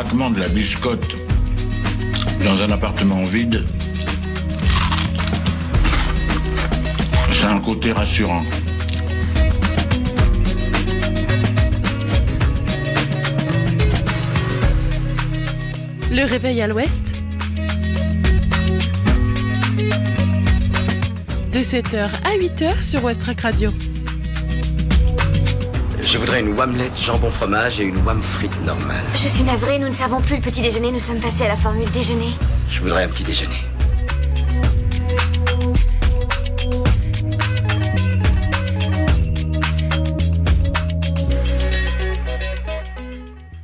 craquement de la biscotte dans un appartement vide, ça a un côté rassurant. Le réveil à l'ouest, de 7h à 8h sur Westrack Radio. Je voudrais une omelette jambon fromage et une wham frite normale. Je suis navrée, nous ne servons plus le petit déjeuner, nous sommes passés à la formule déjeuner. Je voudrais un petit déjeuner.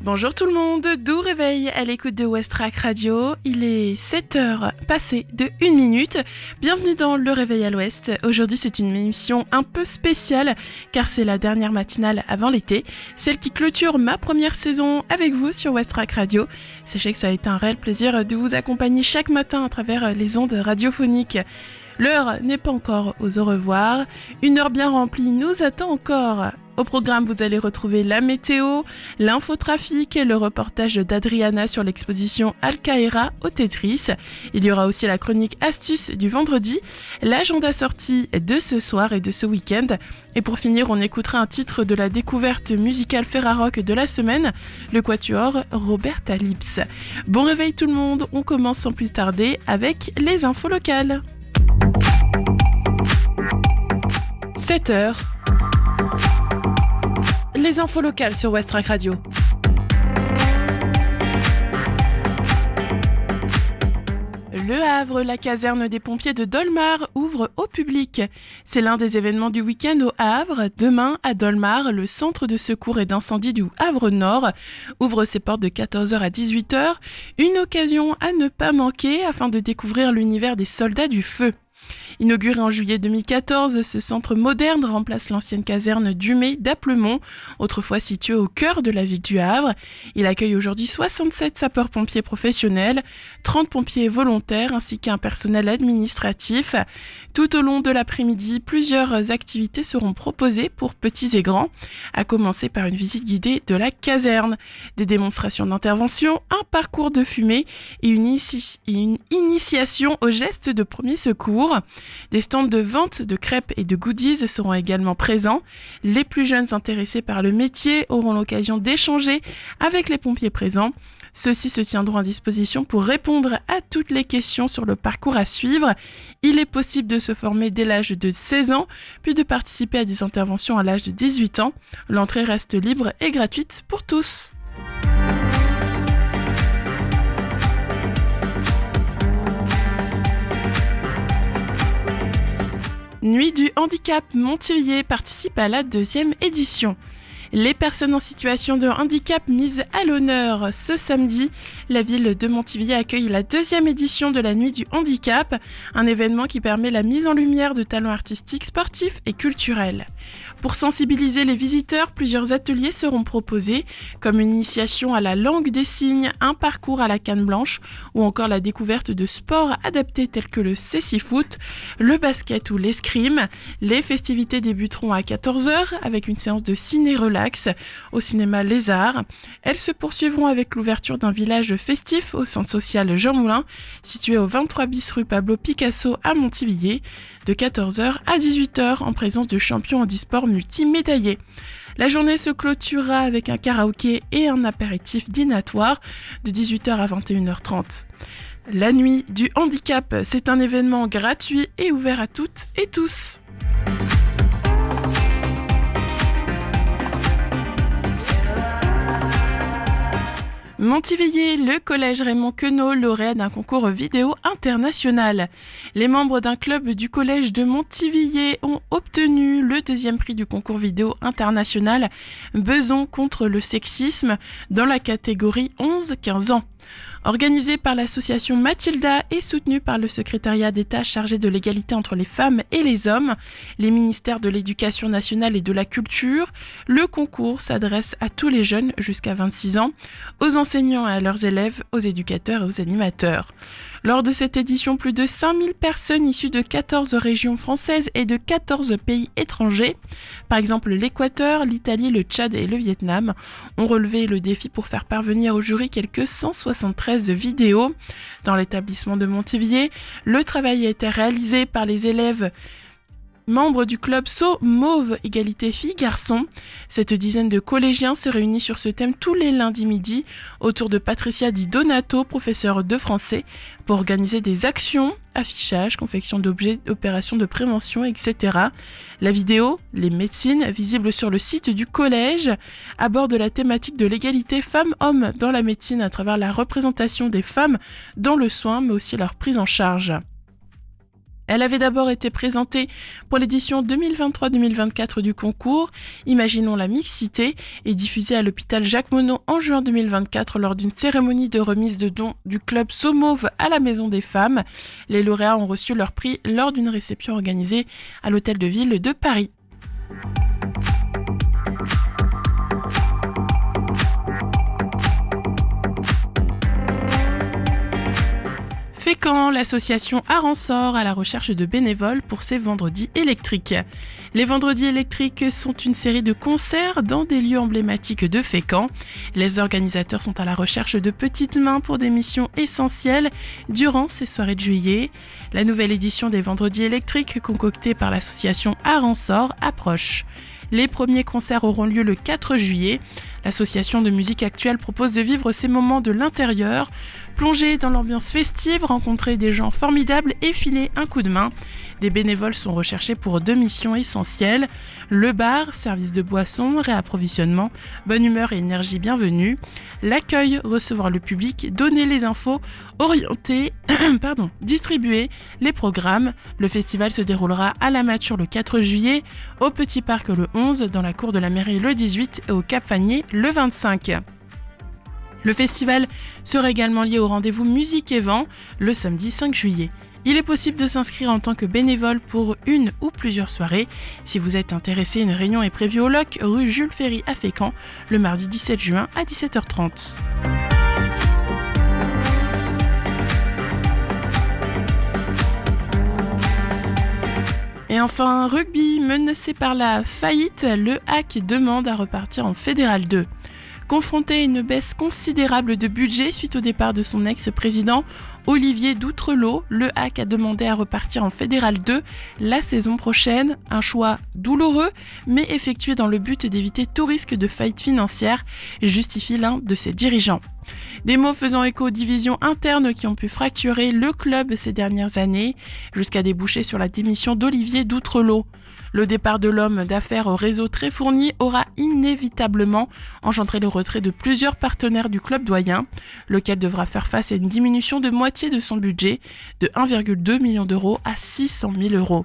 Bonjour tout le monde, doux réveil à l'écoute de Westrack Radio. Il est 7h passé de 1 minute. Bienvenue dans le réveil à l'ouest. Aujourd'hui c'est une émission un peu spéciale car c'est la dernière matinale avant l'été. Celle qui clôture ma première saison avec vous sur Westrack Radio. Sachez que ça a été un réel plaisir de vous accompagner chaque matin à travers les ondes radiophoniques. L'heure n'est pas encore aux au revoir. Une heure bien remplie nous attend encore. Au programme, vous allez retrouver la météo, l'infotrafic et le reportage d'Adriana sur l'exposition Al-Kahira au Tetris. Il y aura aussi la chronique astuce du vendredi, l'agenda sortie de ce soir et de ce week-end. Et pour finir, on écoutera un titre de la découverte musicale Ferrarock de la semaine, le quatuor Roberta Lips. Bon réveil tout le monde, on commence sans plus tarder avec les infos locales. 7h. Les infos locales sur Westrack Radio. Le Havre, la caserne des pompiers de Dolmar ouvre au public. C'est l'un des événements du week-end au Havre. Demain, à Dolmar, le centre de secours et d'incendie du Havre Nord ouvre ses portes de 14h à 18h. Une occasion à ne pas manquer afin de découvrir l'univers des soldats du feu. Inauguré en juillet 2014, ce centre moderne remplace l'ancienne caserne Dumay d'Applemont, autrefois située au cœur de la ville du Havre. Il accueille aujourd'hui 67 sapeurs-pompiers professionnels, 30 pompiers volontaires ainsi qu'un personnel administratif. Tout au long de l'après-midi, plusieurs activités seront proposées pour petits et grands, à commencer par une visite guidée de la caserne, des démonstrations d'intervention, un parcours de fumée et une initiation aux gestes de premier secours. Des stands de vente de crêpes et de goodies seront également présents. Les plus jeunes intéressés par le métier auront l'occasion d'échanger avec les pompiers présents. Ceux-ci se tiendront à disposition pour répondre à toutes les questions sur le parcours à suivre. Il est possible de se former dès l'âge de 16 ans, puis de participer à des interventions à l'âge de 18 ans. L'entrée reste libre et gratuite pour tous. Nuit du handicap, Montivier participe à la 2e édition. Les personnes en situation de handicap mises à l'honneur. Ce samedi, la ville de Montivier accueille la 2e édition de la Nuit du handicap, un événement qui permet la mise en lumière de talents artistiques, sportifs et culturels. Pour sensibiliser les visiteurs, plusieurs ateliers seront proposés, comme une initiation à la langue des signes, un parcours à la canne blanche ou encore la découverte de sports adaptés tels que le cécifoot, le basket ou l'escrime. Les festivités débuteront à 14h avec une séance de ciné-relax au cinéma Les Arts. Elles se poursuivront avec l'ouverture d'un village festif au centre social Jean Moulin, situé au 23 bis rue Pablo Picasso à Montivier, de 14h à 18h en présence de champions handisport multimédaillés. La journée se clôturera avec un karaoké et un apéritif dînatoire de 18h à 21h30. La Nuit du handicap, c'est un événement gratuit et ouvert à toutes et tous. Montivier, le collège Raymond Queneau, lauréat d'un concours vidéo international. Les membres d'un club du collège de Montivier ont obtenu le 2e prix du concours vidéo international Beson contre le sexisme dans la catégorie 11-15 ans. Organisé par l'association Mathilda et soutenu par le secrétariat d'État chargé de l'égalité entre les femmes et les hommes, les ministères de l'Éducation nationale et de la Culture, le concours s'adresse à tous les jeunes jusqu'à 26 ans, aux enseignants et à leurs élèves, aux éducateurs et aux animateurs. Lors de cette édition, plus de 5000 personnes issues de 14 régions françaises et de 14 pays étrangers, par exemple l'Équateur, l'Italie, le Tchad et le Vietnam, ont relevé le défi pour faire parvenir au jury quelques 173 vidéos. Dans l'établissement de Montivier, le travail a été réalisé par les élèves membres du club Saut Mauve Égalité Filles-Garçons. Cette dizaine de collégiens se réunit sur ce thème tous les lundis midi autour de Patricia Di Donato, professeure de français, pour organiser des actions, affichage, confection d'objets, opérations de prévention, etc. La vidéo, les médecines, visible sur le site du collège, aborde la thématique de l'égalité femmes-hommes dans la médecine à travers la représentation des femmes dans le soin, mais aussi leur prise en charge. Elle avait d'abord été présentée pour l'édition 2023-2024 du concours Imaginons la mixité et diffusée à l'hôpital Jacques Monod en juin 2024 lors d'une cérémonie de remise de dons du club Saut Mauve à la Maison des Femmes. Les lauréats ont reçu leur prix lors d'une réception organisée à l'Hôtel de Ville de Paris. Fécamp, l'association Aransor à la recherche de bénévoles pour ses vendredis électriques. Les vendredis électriques sont une série de concerts dans des lieux emblématiques de Fécamp. Les organisateurs sont à la recherche de petites mains pour des missions essentielles durant ces soirées de juillet. La nouvelle édition des vendredis électriques concoctée par l'association Aransor approche. Les premiers concerts auront lieu le 4 juillet. L'association de musique actuelle propose de vivre ces moments de l'intérieur, plonger dans l'ambiance festive, rencontrer des gens formidables et filer un coup de main. Des bénévoles sont recherchés pour 2 missions essentielles. Le bar, service de boissons, réapprovisionnement, bonne humeur et énergie bienvenue. L'accueil, recevoir le public, donner les infos, orienter, distribuer les programmes. Le festival se déroulera à la Mature le 4 juillet, au Petit Parc le 11, dans la cour de la mairie le 18 et au Cap Fagné le 25. Le festival sera également lié au rendez-vous Musique et Vent le samedi 5 juillet. Il est possible de s'inscrire en tant que bénévole pour une ou plusieurs soirées. Si vous êtes intéressé, une réunion est prévue au LOC, rue Jules Ferry à Fécamp, le mardi 17 juin à 17h30. Et enfin, rugby, menacé par la faillite, le HAC demande à repartir en Fédéral 2. Confronté à une baisse considérable de budget suite au départ de son ex-président Olivier Doutrelau, le HAC a demandé à repartir en Fédéral 2 la saison prochaine. Un choix douloureux, mais effectué dans le but d'éviter tout risque de faillite financière, justifie l'un de ses dirigeants. Des mots faisant écho aux divisions internes qui ont pu fracturer le club ces dernières années, jusqu'à déboucher sur la démission d'Olivier Doutrelau. Le départ de l'homme d'affaires au réseau très fourni aura inévitablement engendré le retrait de plusieurs partenaires du club doyen, lequel devra faire face à une diminution de moitié de son budget, de 1,2 million d'euros à 600 000 euros.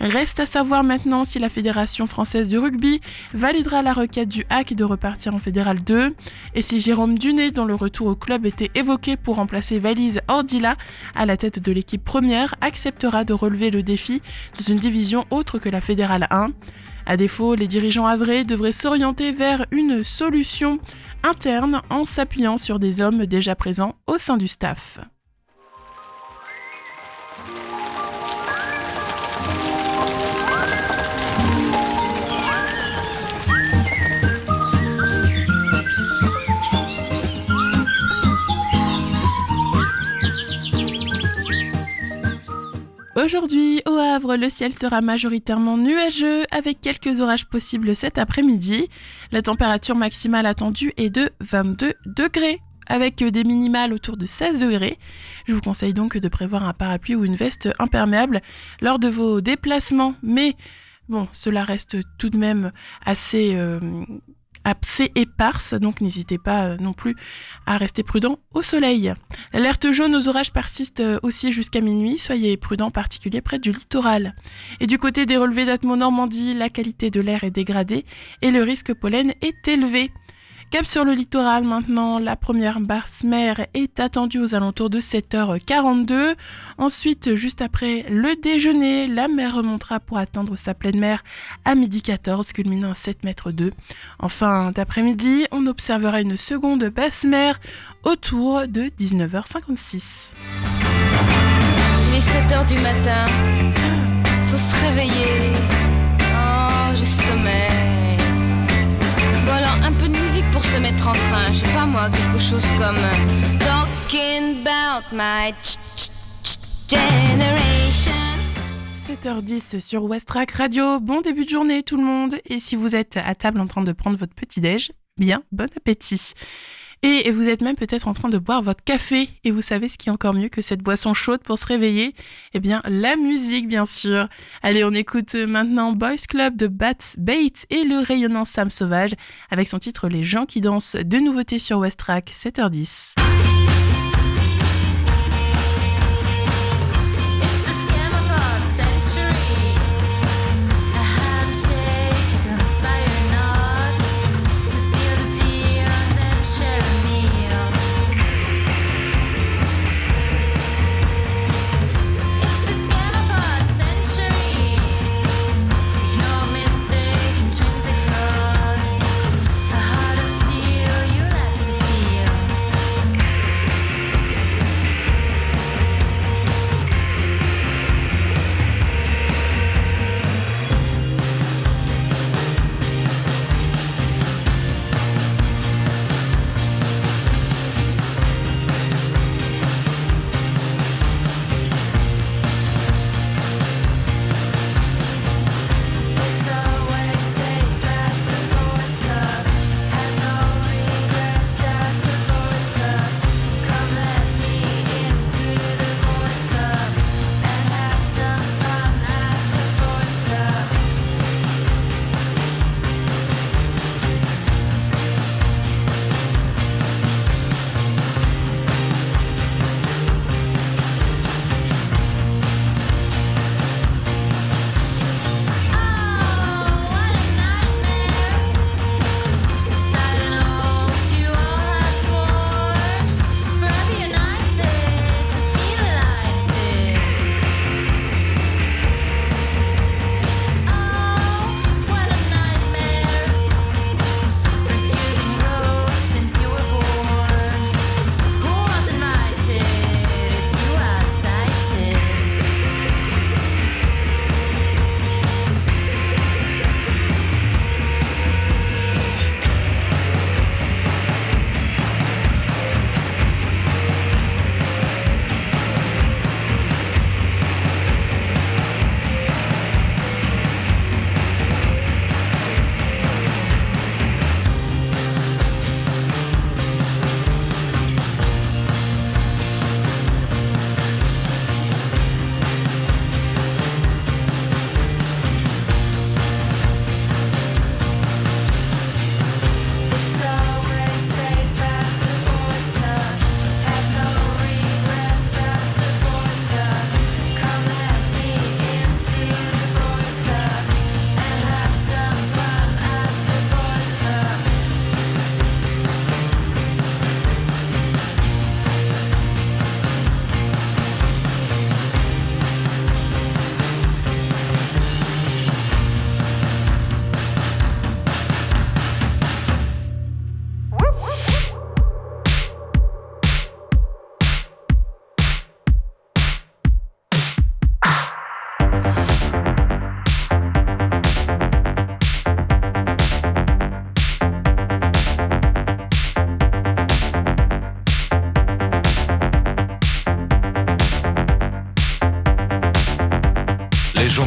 Reste à savoir maintenant si la Fédération française de rugby validera la requête du HAC de repartir en Fédéral 2, et si Jérôme Dunet, dont le retour au club était évoqué pour remplacer Valise Ordila à la tête de l'équipe première, acceptera de relever le défi dans une division autre que la Fédéral 1. À défaut, les dirigeants havrés devraient s'orienter vers une solution interne en s'appuyant sur des hommes déjà présents au sein du staff. Aujourd'hui, au Havre, le ciel sera majoritairement nuageux avec quelques orages possibles cet après-midi. La température maximale attendue est de 22 degrés avec des minimales autour de 16 degrés. Je vous conseille donc de prévoir un parapluie ou une veste imperméable lors de vos déplacements. Mais bon, cela reste tout de même assez éparse, donc n'hésitez pas non plus à rester prudent au soleil. L'alerte jaune aux orages persiste aussi jusqu'à minuit, soyez prudents en particulier près du littoral. Et du côté des relevés d'Atmo Normandie, la qualité de l'air est dégradée et le risque pollen est élevé. Cap sur le littoral maintenant, la première basse mer est attendue aux alentours de 7h42. Ensuite, juste après le déjeuner, la mer remontera pour atteindre sa pleine mer à 12h14, culminant à 7,2 m. En fin d'après-midi, on observera une seconde basse mer autour de 19h56. Il est 7h du matin, faut se réveiller. Oh, j'ai sommeil. Bon alors, un peu de musique pour se mettre en train. Je sais pas moi, quelque chose comme Talking about my generation. 7h10 sur Westrack Radio. Bon début de journée tout le monde. Et si vous êtes à table en train de prendre votre petit-déj, bien, bon appétit. Et vous êtes même peut-être en train de boire votre café. Et vous savez ce qui est encore mieux que cette boisson chaude pour se réveiller ? Eh bien, la musique, bien sûr. Allez, on écoute maintenant Boys Club de Bats Bates et le rayonnant Sam Sauvage avec son titre Les gens qui dansent. De nouveautés sur Westrack, 7h10.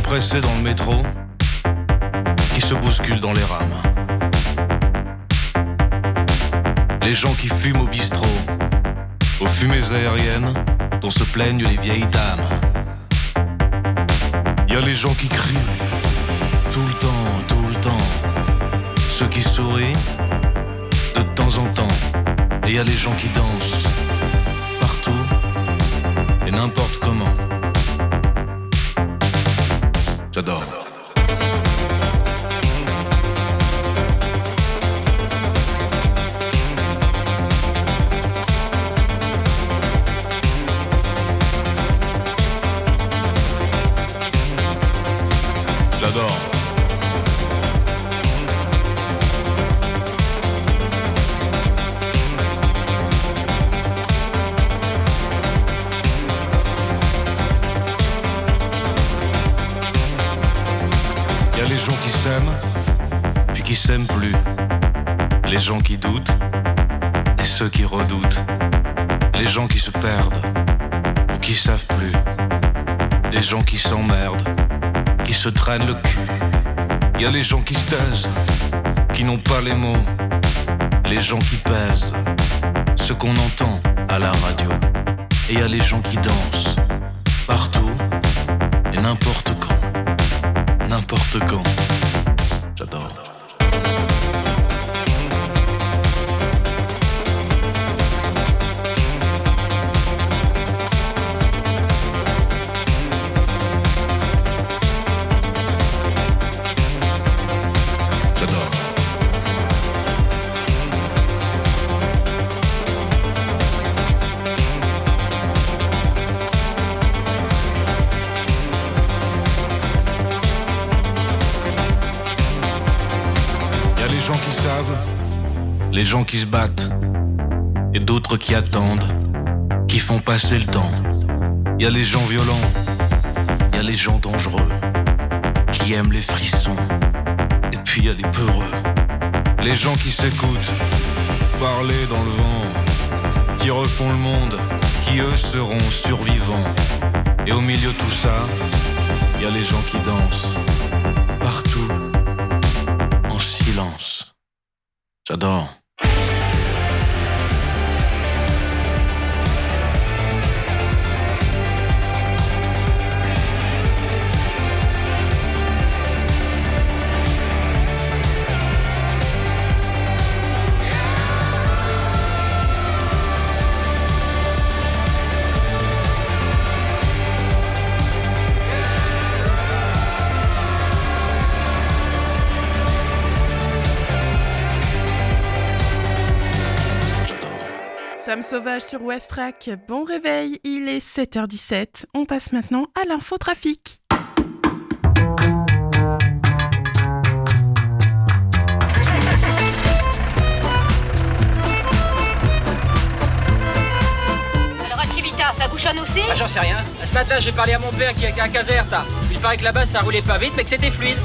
Pressés dans le métro, qui se bousculent dans les rames. Les gens qui fument au bistrot, aux fumées aériennes dont se plaignent les vieilles dames. Y a les gens qui crient, tout le temps. Ceux qui sourient, de temps en temps. Et y a les gens qui dansent, partout, et n'importe comment. J'adore. J'adore. gens qui s'aiment, puis qui s'aiment plus. Les gens qui doutent, et ceux qui redoutent. Les gens qui se perdent, ou qui savent plus. Des gens qui s'emmerdent, qui se traînent le cul. Y a les gens qui se taisent, qui n'ont pas les mots. Les gens qui pèsent, ce qu'on entend à la radio. Et y a les gens qui dansent, partout, et n'importe quand. N'importe quand. J'adore. Les gens qui se battent, et d'autres qui attendent, qui font passer le temps. Y a les gens violents, y a les gens dangereux, qui aiment les frissons, et puis y a les peureux. Les gens qui s'écoutent, parler dans le vent, qui refont le monde, qui eux seront survivants. Et au milieu de tout ça, y a les gens qui dansent, partout, en silence. J'adore. Sam Sauvage sur Westrack, bon réveil, il est 7h17. On passe maintenant à l'infotrafic. Alors Activita, ça bouchonne aussi ? Ah, j'en sais rien. Ce matin, j'ai parlé à mon père qui est à Caserta. Il paraît que là-bas, ça roulait pas vite, mais que c'était fluide.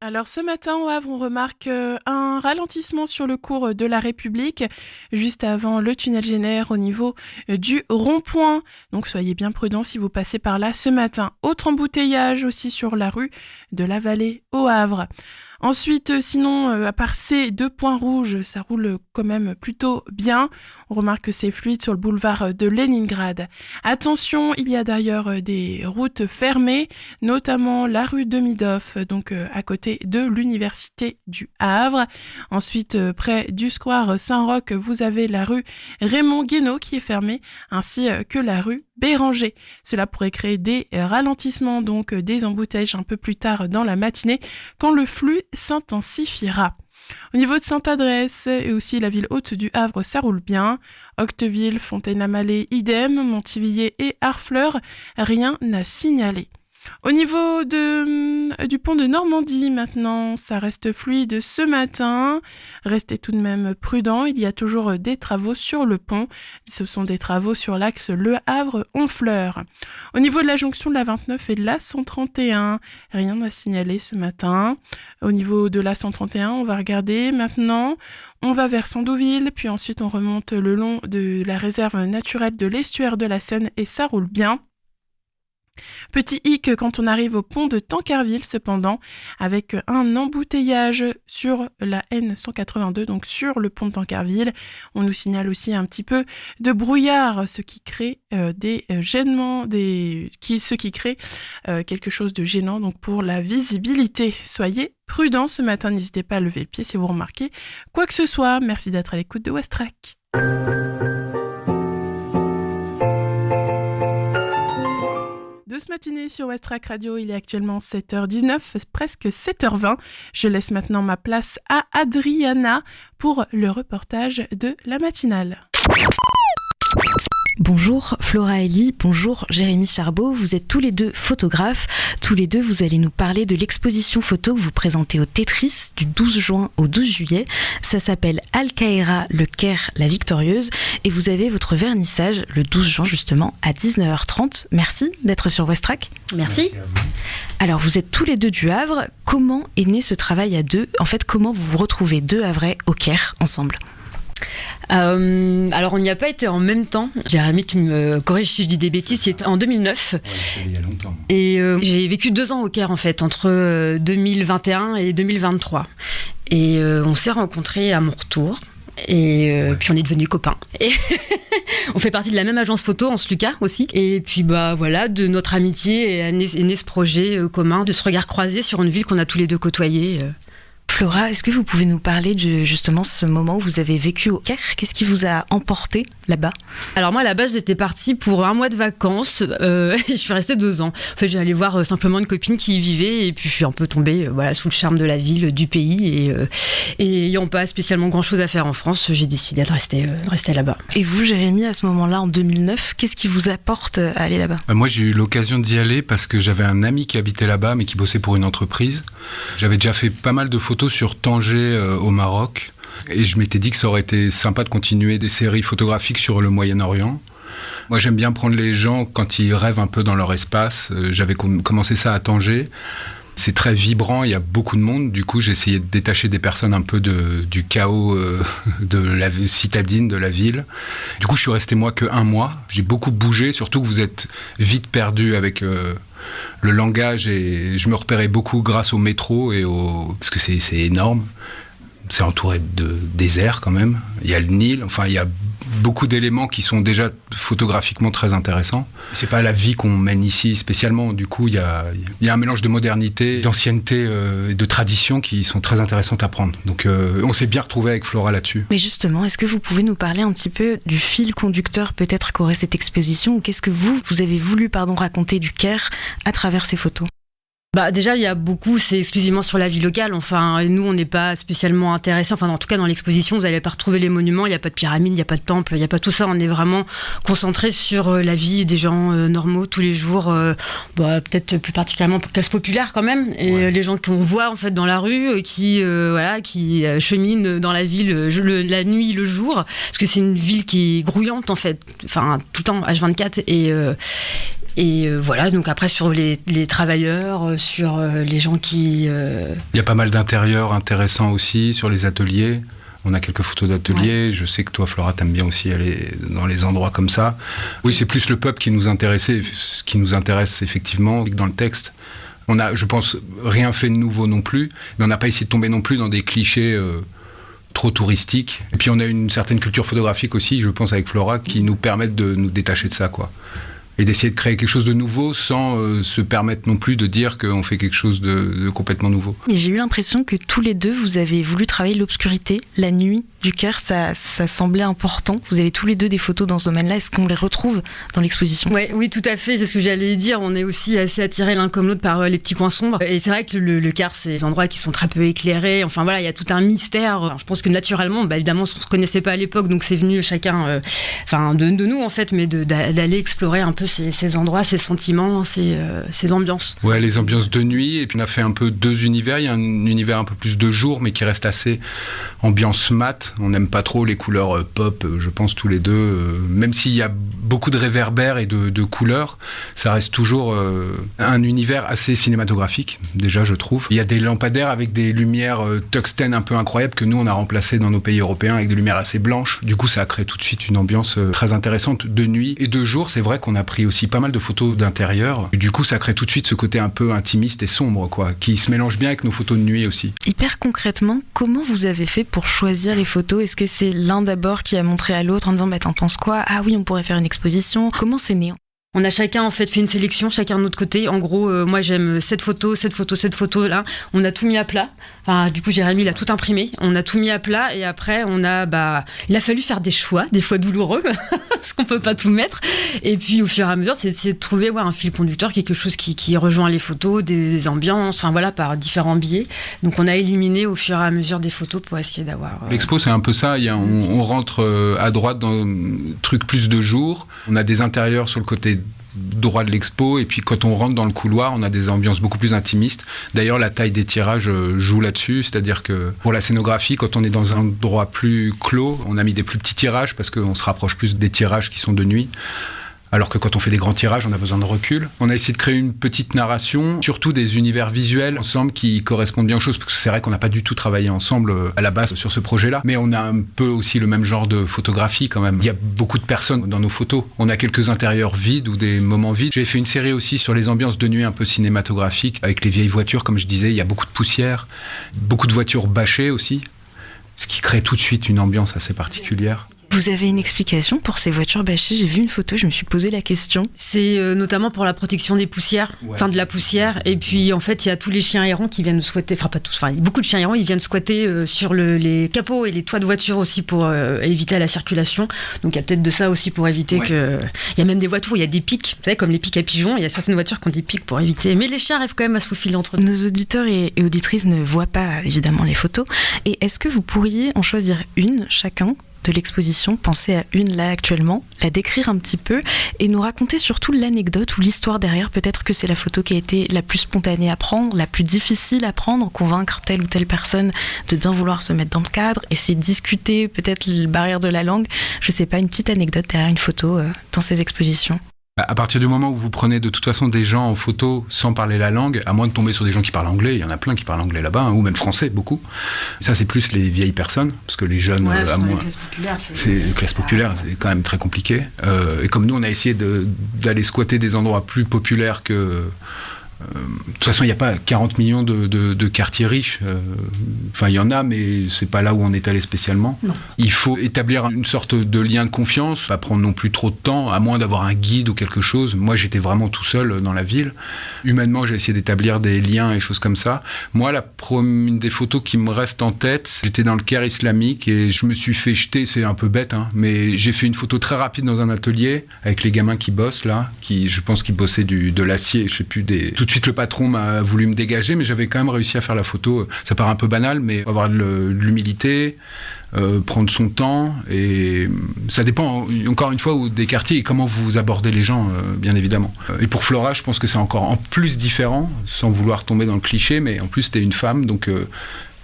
Alors ce matin au Havre, on remarque un ralentissement sur le cours de la République, juste avant le tunnel Génère au niveau du rond-point. Donc soyez bien prudents si vous passez par là ce matin. Autre embouteillage aussi sur la rue de la Vallée au Havre. Ensuite, sinon, à part ces 2 points rouges, ça roule quand même plutôt bien. On remarque que c'est fluide sur le boulevard de Leningrad. Attention, il y a d'ailleurs des routes fermées, notamment la rue de Midov, donc à côté de l'Université du Havre. Ensuite, près du square Saint-Roch, vous avez la rue Raymond Guénaud qui est fermée, ainsi que la rue Béranger. Cela pourrait créer des ralentissements, donc des embouteillages un peu plus tard dans la matinée, quand le flux s'intensifiera. Au niveau de Sainte-Adresse et aussi la ville haute du Havre, ça roule bien. Octeville, Fontaine-la-Mallet, idem, Montivilliers et Harfleur, rien à signaler. Au niveau du pont de Normandie, maintenant, ça reste fluide ce matin. Restez tout de même prudents, il y a toujours des travaux sur le pont. Ce sont des travaux sur l'axe Le Havre-Honfleur. Au niveau de la jonction de la 29 et de la 131, rien à signaler ce matin. Au niveau de la 131, on va regarder maintenant. On va vers Sandouville, puis ensuite on remonte le long de la réserve naturelle de l'estuaire de la Seine et ça roule bien. Petit hic quand on arrive au pont de Tancarville cependant, avec un embouteillage sur la N182, donc sur le pont de Tancarville. On nous signale aussi un petit peu de brouillard, ce qui crée des gênements, ce qui crée quelque chose de gênant donc pour la visibilité. Soyez prudents ce matin, n'hésitez pas à lever le pied si vous remarquez quoi que ce soit. Merci d'être à l'écoute de Westrack. De ce matinée sur Westrack Radio, il est actuellement 7h19, presque 7h20. Je laisse maintenant ma place à Adriana pour le reportage de la matinale. Bonjour Flora Elie, bonjour Jérémy Charbeau, vous êtes tous les deux photographes. Tous les deux, vous allez nous parler de l'exposition photo que vous présentez au Tetris du 12 juin au 12 juillet. Ça s'appelle Al Kahira, le Caire, la victorieuse. Et vous avez votre vernissage le 12 juin justement à 19h30. Merci d'être sur Westrack. Merci. Alors vous êtes tous les deux du Havre. Comment est né ce travail à deux ? En fait, comment vous vous retrouvez deux Havrais au Caire ensemble ? Alors on n'y a pas été en même temps. Jérémy, tu me corriges si je dis des bêtises, c'était en 2009. Ouais, c'est il y a longtemps. Et j'ai vécu 2 ans au Caire en fait, entre 2021 et 2023. Et on s'est rencontrés à mon retour. Et puis on est devenus copains. Et on fait partie de la même agence photo, en Sluka aussi. Et puis voilà, de notre amitié est né ce projet commun de ce regard croisé sur une ville qu'on a tous les deux côtoyée. Flora, est-ce que vous pouvez nous parler de justement ce moment où vous avez vécu au Caire ? Qu'est-ce qui vous a emporté là-bas ? Alors moi, à la base, j'étais partie pour 1 mois de vacances et je suis restée 2 ans. En fait, j'allais voir simplement une copine qui y vivait et puis je suis un peu tombée sous le charme de la ville, du pays et ayant pas spécialement grand-chose à faire en France, j'ai décidé de rester là-bas. Et vous, Jérémy, à ce moment-là, en 2009, qu'est-ce qui vous apporte à aller là-bas ? Moi, j'ai eu l'occasion d'y aller parce que j'avais un ami qui habitait là-bas mais qui bossait pour une entreprise. J'avais déjà fait pas mal de photos sur Tanger au Maroc et je m'étais dit que ça aurait été sympa de continuer des séries photographiques sur le Moyen-Orient. Moi j'aime bien prendre les gens quand ils rêvent un peu dans leur espace. J'avais commencé ça à Tanger. C'est très vibrant, il y a beaucoup de monde. Du coup, j'ai essayé de détacher des personnes un peu du chaos de la citadine, de la ville. Du coup, je suis resté moi que 1 mois. J'ai beaucoup bougé, surtout que vous êtes vite perdu avec le langage. Et je me repérais beaucoup grâce au métro, parce que c'est énorme. C'est entouré de désert quand même. Il y a le Nil, enfin il y a beaucoup d'éléments qui sont déjà photographiquement très intéressants. C'est pas la vie qu'on mène ici spécialement. Du coup, il y a un mélange de modernité, d'ancienneté et de tradition qui sont très intéressantes à prendre. Donc on s'est bien retrouvé avec Flora là-dessus. Mais justement, est-ce que vous pouvez nous parler un petit peu du fil conducteur peut-être qu'aurait cette exposition ou qu'est-ce que vous avez voulu raconter du Caire à travers ces photos ? Déjà, il y a beaucoup, c'est exclusivement sur la vie locale. Enfin, nous, on n'est pas spécialement intéressés. Enfin, en tout cas, dans l'exposition, vous n'allez pas retrouver les monuments. Il n'y a pas de pyramide, il n'y a pas de temple, il n'y a pas tout ça. On est vraiment concentré sur la vie des gens normaux tous les jours. Peut-être plus particulièrement pour classe populaire quand même. Et les gens qu'on voit en fait dans la rue, qui cheminent dans la ville la nuit, le jour. Parce que c'est une ville qui est grouillante en fait. Enfin, tout le temps, H24 Et voilà, donc après sur les travailleurs, sur les gens qui... Il y a pas mal d'intérieurs intéressants aussi, sur les ateliers. On a quelques photos d'ateliers. Ouais. Je sais que toi, Flora, t'aimes bien aussi aller dans les endroits comme ça. Oui, c'est plus le peuple qui nous intéressait, ce qui nous intéresse effectivement dans le texte. On a, je pense, rien fait de nouveau non plus, mais on n'a pas essayé de tomber non plus dans des clichés... trop touristique. Et puis on a une certaine culture photographique aussi, je pense, avec Flora, qui nous permettent de nous détacher de ça, quoi. Et d'essayer de créer quelque chose de nouveau sans se permettre non plus de dire qu'on fait quelque chose de complètement nouveau. Mais j'ai eu l'impression que tous les deux, vous avez voulu travailler l'obscurité, la nuit du Caire, ça semblait important. Vous avez tous les deux des photos dans ce domaine-là. Est-ce qu'on les retrouve dans l'exposition ? Oui, tout à fait. C'est ce que j'allais dire. On est aussi assez attirés l'un comme l'autre par les petits coins sombres. Et c'est vrai que le Caire, c'est des endroits qui sont très peu éclairés. Enfin voilà, il y a tout un mystère. Alors, je pense que naturellement, évidemment, on ne se connaissait pas à l'époque, donc c'est venu chacun, de nous en fait, mais d'aller explorer un peu ces endroits, ces sentiments, ces ambiances. Ouais, les ambiances de nuit. Et puis on a fait un peu 2 univers. Il y a un univers un peu plus de jour, mais qui reste assez ambiance mat. On n'aime pas trop les couleurs pop, je pense tous les deux. Même s'il y a beaucoup de réverbères et de couleurs, ça reste toujours un univers assez cinématographique, déjà je trouve. Il y a des lampadaires avec des lumières tungstène un peu incroyables que nous on a remplacées dans nos pays européens avec des lumières assez blanches. Du coup ça a créé tout de suite une ambiance très intéressante de nuit et de jour. C'est vrai qu'on a pris aussi pas mal de photos d'intérieur. Du coup ça crée tout de suite ce côté un peu intimiste et sombre, quoi, qui se mélange bien avec nos photos de nuit aussi. Hyper concrètement, comment vous avez fait pour choisir les photos ? Est-ce que c'est l'un d'abord qui a montré à l'autre en disant t'en penses quoi ? Ah oui, on pourrait faire une exposition. Comment c'est né ? On a chacun en fait fait une sélection, chacun de notre côté. En gros, moi j'aime cette photo là. On a tout mis à plat. Enfin, du coup, Jérémy il a tout imprimé. On a tout mis à plat et après il a fallu faire des choix, des fois douloureux, parce qu'on peut pas tout mettre. Et puis au fur et à mesure, c'est essayer de trouver un fil conducteur, quelque chose qui rejoint les photos, des ambiances, enfin voilà, par différents biais. Donc on a éliminé au fur et à mesure des photos pour essayer d'avoir. L'expo c'est un peu ça. On rentre à droite dans truc plus de jour. On a des intérieurs sur le côté droit de l'expo, et puis quand on rentre dans le couloir, on a des ambiances beaucoup plus intimistes. D'ailleurs, la taille des tirages joue là-dessus, c'est-à-dire que pour la scénographie, quand on est dans un endroit plus clos, on a mis des plus petits tirages parce qu'on se rapproche plus des tirages qui sont de nuit. Alors que quand on fait des grands tirages, on a besoin de recul. On a essayé de créer une petite narration, surtout des univers visuels ensemble qui correspondent bien aux choses, parce que c'est vrai qu'on n'a pas du tout travaillé ensemble à la base sur ce projet-là, mais on a un peu aussi le même genre de photographie quand même. Il y a beaucoup de personnes dans nos photos. On a quelques intérieurs vides ou des moments vides. J'ai fait une série aussi sur les ambiances de nuit un peu cinématographiques, avec les vieilles voitures, comme je disais, il y a beaucoup de poussière, beaucoup de voitures bâchées aussi, ce qui crée tout de suite une ambiance assez particulière. Vous avez une explication pour ces voitures bâchées? J'ai vu une photo, je me suis posé la question. C'est notamment pour la protection des poussières, de la poussière. Et puis en fait, il y a tous les chiens errants qui viennent squatter, enfin pas tous, beaucoup de chiens errants, ils viennent squatter sur les capots et les toits de voiture aussi pour éviter la circulation. Donc il y a peut-être de ça aussi pour éviter que... Il y a même des voitures où il y a des pics, vous savez, comme les pics à pigeons, il y a certaines voitures qui ont des pics pour éviter. Mais les chiens arrivent quand même à se faufiler entre eux. Nos auditeurs et auditrices ne voient pas évidemment les photos. Et est-ce que vous pourriez en choisir une chacun de l'exposition, penser à une là actuellement, la décrire un petit peu et nous raconter surtout l'anecdote ou l'histoire derrière? Peut-être que c'est la photo qui a été la plus spontanée à prendre, la plus difficile à prendre, convaincre telle ou telle personne de bien vouloir se mettre dans le cadre, essayer de discuter peut-être la barrière de la langue. Je sais pas, une petite anecdote derrière une photo dans ces expositions. À partir du moment où vous prenez de toute façon des gens en photo sans parler la langue, à moins de tomber sur des gens qui parlent anglais, il y en a plein qui parlent anglais là-bas, ou même français, beaucoup. Ça, c'est plus les vieilles personnes, parce que les jeunes, à moins... Les classes populaires, c'est quand même très compliqué. Et comme nous, on a essayé d'aller squatter des endroits plus populaires que... de toute façon, il n'y a pas 40 millions de quartiers riches. Enfin, il y en a, mais c'est pas là où on est allé spécialement. Non. Il faut établir une sorte de lien de confiance, pas prendre non plus trop de temps, à moins d'avoir un guide ou quelque chose. Moi, j'étais vraiment tout seul dans la ville. Humainement, j'ai essayé d'établir des liens et choses comme ça. Moi, une des photos qui me reste en tête, j'étais dans le Caire islamique et je me suis fait jeter, c'est un peu bête, mais j'ai fait une photo très rapide dans un atelier avec les gamins qui bossent là, je pense qu'ils bossaient de l'acier, je sais plus, tout de suite, le patron m'a voulu me dégager, mais j'avais quand même réussi à faire la photo. Ça paraît un peu banal, mais avoir de l'humilité, prendre son temps, et ça dépend, encore une fois, des quartiers et comment vous abordez les gens, bien évidemment. Et pour Flora, je pense que c'est encore en plus différent, sans vouloir tomber dans le cliché, mais en plus, c'était une femme, donc...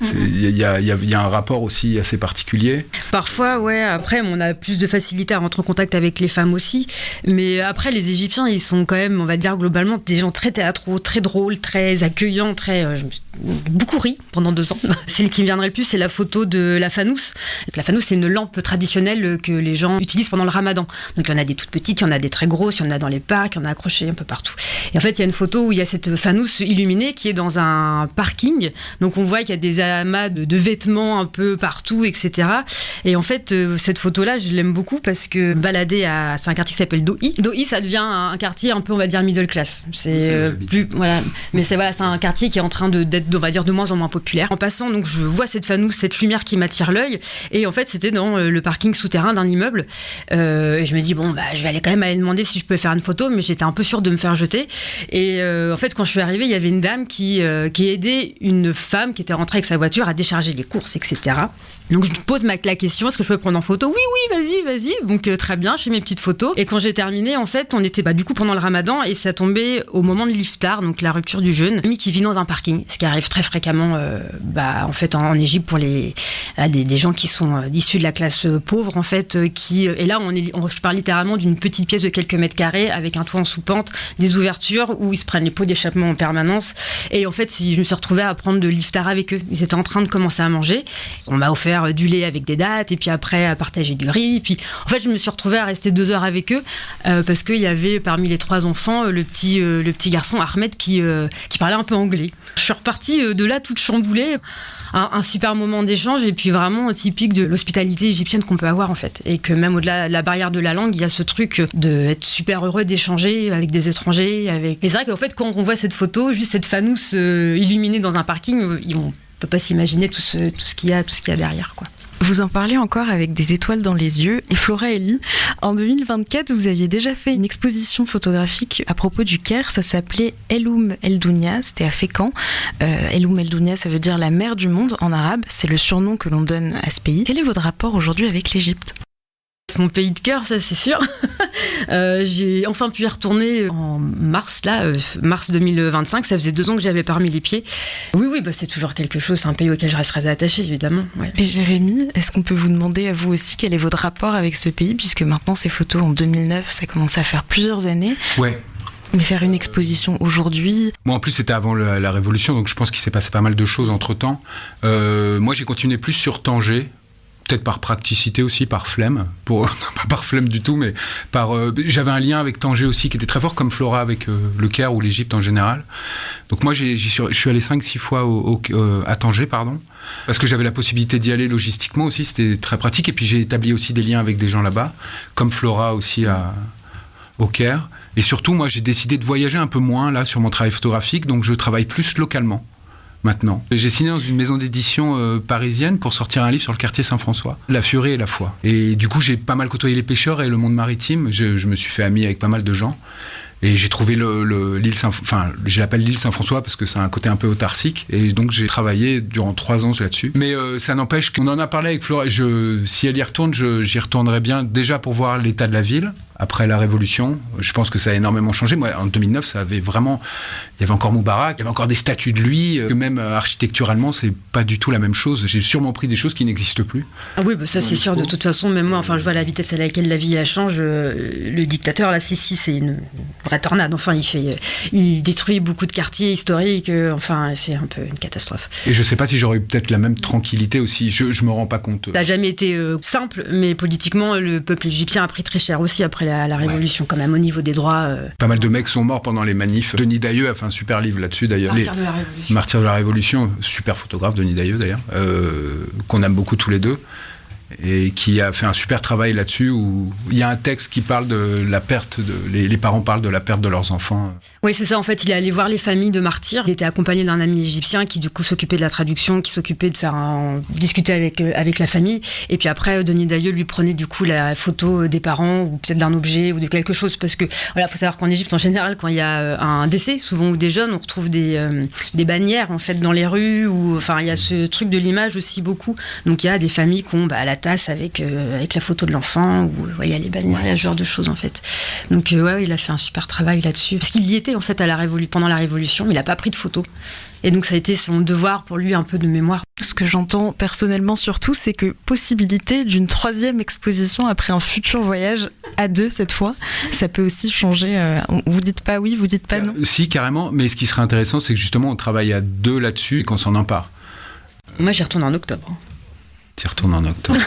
Il y a un rapport aussi assez particulier. Parfois, après, on a plus de facilité à rentrer en contact avec les femmes aussi. Mais après, les Égyptiens, ils sont quand même, on va dire, globalement, des gens très théâtraux, très drôles, très accueillants, beaucoup ri pendant 2 ans. Celle qui me viendrait le plus, c'est la photo de la fanous. La fanous, c'est une lampe traditionnelle que les gens utilisent pendant le ramadan. Donc, il y en a des toutes petites, il y en a des très grosses, il y en a dans les parcs, il y en a accrochées un peu partout. Et en fait, il y a une photo où il y a cette fanous illuminée qui est dans un parking. Donc, on voit qu'il y a des amas de vêtements un peu partout, etc. Et en fait, cette photo-là, je l'aime beaucoup parce que c'est un quartier qui s'appelle Dohi. Dohi, ça devient un quartier un peu, on va dire, middle class. C'est un quartier qui est en train d'être, on va dire, de moins en moins populaire. En passant, donc, je vois cette fanous, cette lumière qui m'attire l'œil. Et en fait, c'était dans le parking souterrain d'un immeuble. Et je me dis, je vais quand même aller demander si je peux faire une photo, mais j'étais un peu sûre de me faire jeter. Et en fait, quand je suis arrivée, il y avait une dame qui aidait une femme qui était rentrée avec sa voiture à décharger les courses, etc. Donc je pose la question, est-ce que je peux prendre en photo? Oui, vas-y. Donc très bien, je fais mes petites photos. Et quand j'ai terminé, en fait, on était du coup pendant le ramadan et ça tombait au moment de l'iftar, donc la rupture du jeûne, qui vit dans un parking, ce qui arrive très fréquemment en fait en Égypte pour des gens qui sont issus de la classe pauvre, en fait, et là je parle littéralement d'une petite pièce de quelques mètres carrés avec un toit en sous-pente, des ouvertures où ils se prennent les pots d'échappement en permanence. Et en fait, je me suis retrouvée à prendre de l'iftar avec eux. Ils étaient en train de commencer à manger. On m'a offert faire du lait avec des dattes, et puis après à partager du riz. Et puis en fait, je me suis retrouvée à rester 2 heures avec eux parce qu'il y avait parmi les 3 enfants le petit garçon Ahmed qui parlait un peu anglais. Je suis repartie de là toute chamboulée. Un super moment d'échange et puis vraiment typique de l'hospitalité égyptienne qu'on peut avoir en fait. Et que même au-delà de la barrière de la langue, il y a ce truc d'être super heureux d'échanger avec des étrangers. Et c'est vrai qu'en fait, quand on voit cette photo, juste cette fanousse illuminée dans un parking, on peut pas s'imaginer tout ce qu'il y a derrière, quoi. Vous en parlez encore avec des étoiles dans les yeux. Et Flora Elie, en 2024, vous aviez déjà fait une exposition photographique à propos du Caire. Ça s'appelait Eloum El Dounia, c'était à Fécamp. Eloum El Dounia, ça veut dire la mer du monde en arabe. C'est le surnom que l'on donne à ce pays. Quel est votre rapport aujourd'hui avec l'Égypte ? C'est mon pays de cœur, ça c'est sûr. J'ai enfin pu y retourner en mars 2025. Ça faisait 2 ans que j'avais pas remis les pieds. Oui, c'est toujours quelque chose. C'est un pays auquel je resterai attachée, évidemment. Ouais. Et Jérémy, est-ce qu'on peut vous demander à vous aussi quel est votre rapport avec ce pays, puisque maintenant ces photos en 2009, ça commence à faire plusieurs années. Ouais. Mais faire une exposition aujourd'hui... Moi, en plus, c'était avant la Révolution, donc je pense qu'il s'est passé pas mal de choses entre-temps. Moi, j'ai continué plus sur Tanger. Peut-être par praticité aussi, par flemme, pas par flemme du tout, mais j'avais un lien avec Tanger aussi qui était très fort, comme Flora avec le Caire ou l'Égypte en général. Donc moi, je suis allé 5-6 fois à Tanger, parce que j'avais la possibilité d'y aller logistiquement aussi, c'était très pratique. Et puis j'ai établi aussi des liens avec des gens là-bas, comme Flora aussi au Caire. Et surtout, moi, j'ai décidé de voyager un peu moins là sur mon travail photographique, donc je travaille plus localement. Maintenant. J'ai signé dans une maison d'édition parisienne pour sortir un livre sur le quartier Saint-François, La Furie et la foi. Et du coup, j'ai pas mal côtoyé les pêcheurs et le monde maritime. Je me suis fait ami avec pas mal de gens. Et j'ai trouvé l'île je l'appelle l'île Saint-François parce que c'est un côté un peu autarcique. Et donc, j'ai travaillé durant 3 ans là-dessus. Mais ça n'empêche qu'on en a parlé avec Flora. Si elle y retourne, j'y retournerai bien déjà pour voir l'état de la ville. Après la Révolution, je pense que ça a énormément changé. Moi, en 2009, il y avait encore Moubarak, il y avait encore des statues de lui. Même architecturalement, c'est pas du tout la même chose. J'ai sûrement pris des choses qui n'existent plus. Ah oui, ça c'est sûr. De toute façon, même moi, je vois la vitesse à laquelle la vie change. Le dictateur, là, Sissi, c'est une vraie tornade. Il détruit beaucoup de quartiers historiques. C'est un peu une catastrophe. Et je sais pas si j'aurais eu peut-être la même tranquillité aussi. Je me rends pas compte. Ça n'a jamais été simple, mais politiquement, le peuple égyptien a pris très cher aussi après la Révolution, quand même, au niveau des droits. Pas mal de mecs sont morts pendant les manifs. Denis Dailleux a fait un super livre là-dessus, d'ailleurs. Martyrs de la Révolution, super photographe, Denis Dailleux, d'ailleurs, qu'on aime beaucoup tous les deux, et qui a fait un super travail là-dessus, où il y a un texte qui parle de la perte, les parents parlent de la perte de leurs enfants. Oui, c'est ça, en fait, il est allé voir les familles de martyrs. Il était accompagné d'un ami égyptien qui, du coup, s'occupait de la traduction, qui s'occupait de discuter avec la famille. Et puis après, Denis Dailleux lui prenait, du coup, la photo des parents, ou peut-être d'un objet, ou de quelque chose. Parce que, voilà, faut savoir qu'en Égypte, en général, quand il y a un décès, souvent, ou des jeunes, on retrouve des bannières, en fait, dans les rues, il y a ce truc de l'image aussi beaucoup. Donc, il y a des familles qui ont la tasse avec la photo de l'enfant, ou il y a les bannières, il y a ce genre de choses, en fait. Donc, il a fait un super travail là-dessus. Parce qu'il y était, en fait, pendant la Révolution, mais il n'a pas pris de photos. Et donc, ça a été son devoir pour lui, un peu de mémoire. Ce que j'entends personnellement surtout, c'est que possibilité d'une 3e exposition après un futur voyage à 2 cette fois, ça peut aussi changer. Vous dites pas oui, vous dites pas non. Si, carrément, mais ce qui serait intéressant, c'est que justement, on travaille à 2 là-dessus et qu'on s'en empare. Moi, j'y retourne en octobre. Tu retournes en octobre.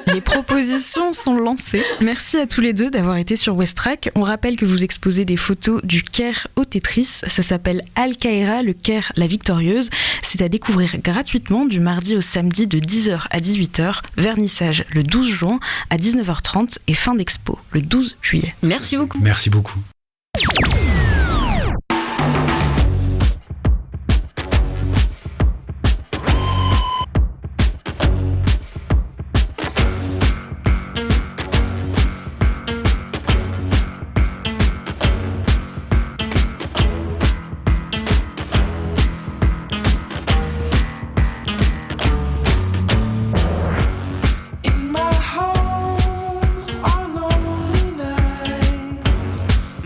Les propositions sont lancées. Merci à tous les deux d'avoir été sur Westrack. On rappelle que vous exposez des photos du Caire au Tetris. Ça s'appelle Al-Kahira, le Caire, la victorieuse. C'est à découvrir gratuitement du mardi au samedi de 10h à 18h. Vernissage le 12 juin à 19h30 et fin d'expo le 12 juillet. Merci beaucoup. Merci beaucoup.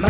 My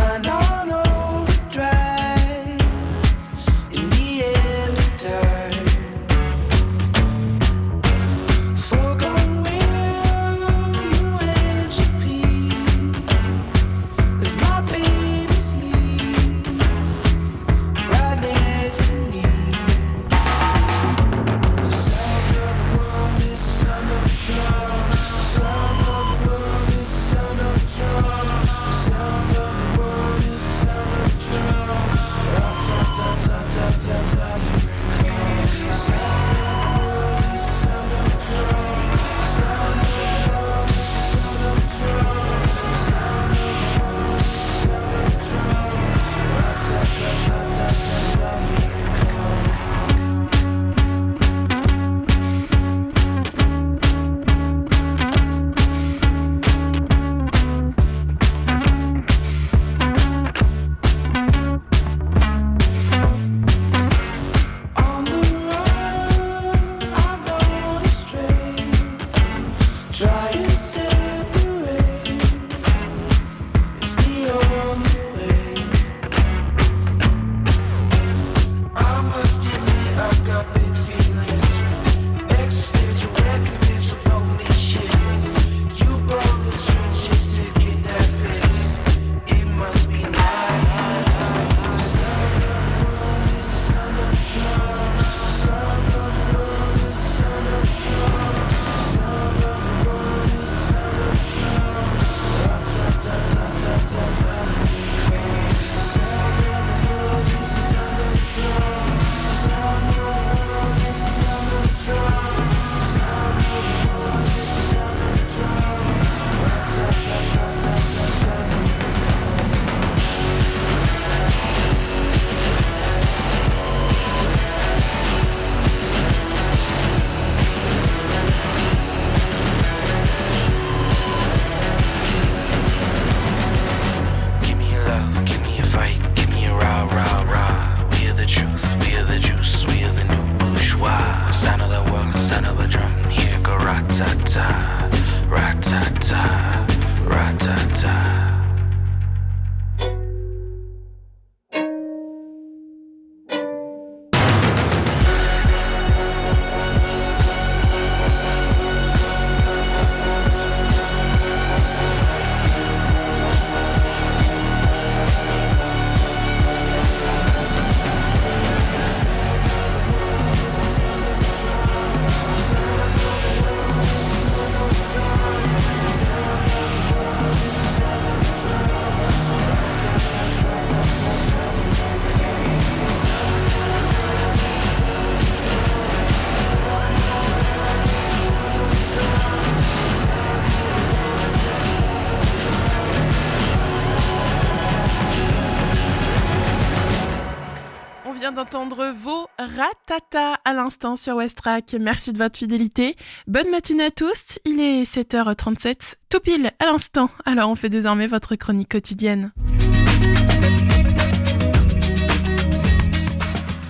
d'entendre vos Ratata à l'instant sur Westrack. Merci de votre fidélité. Bonne matinée à tous. Il est 7h37, tout pile à l'instant. Alors on fait désormais votre chronique quotidienne.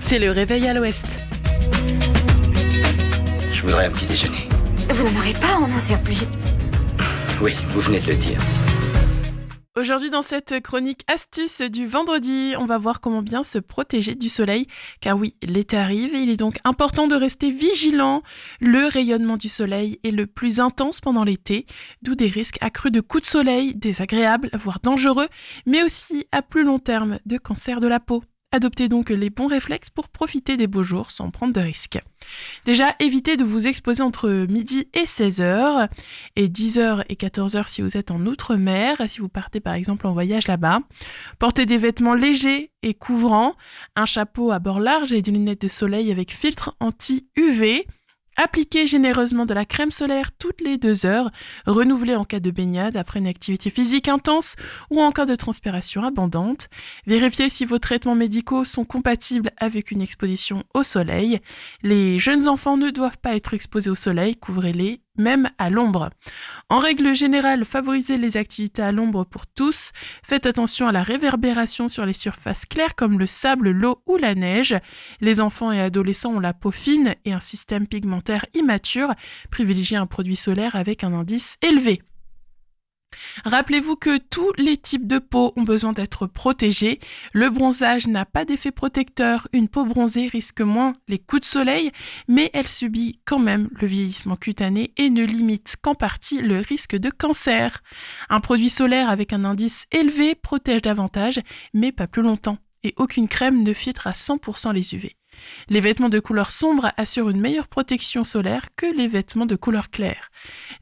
C'est le réveil à l'ouest. Je voudrais un petit déjeuner. Vous n'en aurez pas en un surplus. Oui, vous venez de le dire. Aujourd'hui, dans cette chronique astuce du vendredi, on va voir comment bien se protéger du soleil. Car oui, l'été arrive et il est donc important de rester vigilant. Le rayonnement du soleil est le plus intense pendant l'été, d'où des risques accrus de coups de soleil, désagréables, voire dangereux, mais aussi à plus long terme de cancer de la peau. Adoptez donc les bons réflexes pour profiter des beaux jours sans prendre de risques. Déjà, évitez de vous exposer entre midi et 16h et 10h et 14h si vous êtes en outre-mer, si vous partez par exemple en voyage là-bas. Portez des vêtements légers et couvrants, un chapeau à bord large et des lunettes de soleil avec filtre anti-UV. Appliquez généreusement de la crème solaire toutes les 2 heures, renouvelée en cas de baignade après une activité physique intense ou en cas de transpiration abondante. Vérifiez si vos traitements médicaux sont compatibles avec une exposition au soleil. Les jeunes enfants ne doivent pas être exposés au soleil, couvrez-les même à l'ombre. En règle générale, favorisez les activités à l'ombre pour tous. Faites attention à la réverbération sur les surfaces claires comme le sable, l'eau ou la neige. Les enfants et adolescents ont la peau fine et un système pigmentaire immature. Privilégiez un produit solaire avec un indice élevé. Rappelez-vous que tous les types de peau ont besoin d'être protégés. Le bronzage n'a pas d'effet protecteur. Une peau bronzée risque moins les coups de soleil, mais elle subit quand même le vieillissement cutané et ne limite qu'en partie le risque de cancer. Un produit solaire avec un indice élevé protège davantage, mais pas plus longtemps. Et aucune crème ne filtre à 100% les UV. Les vêtements de couleur sombre assurent une meilleure protection solaire que les vêtements de couleur claire.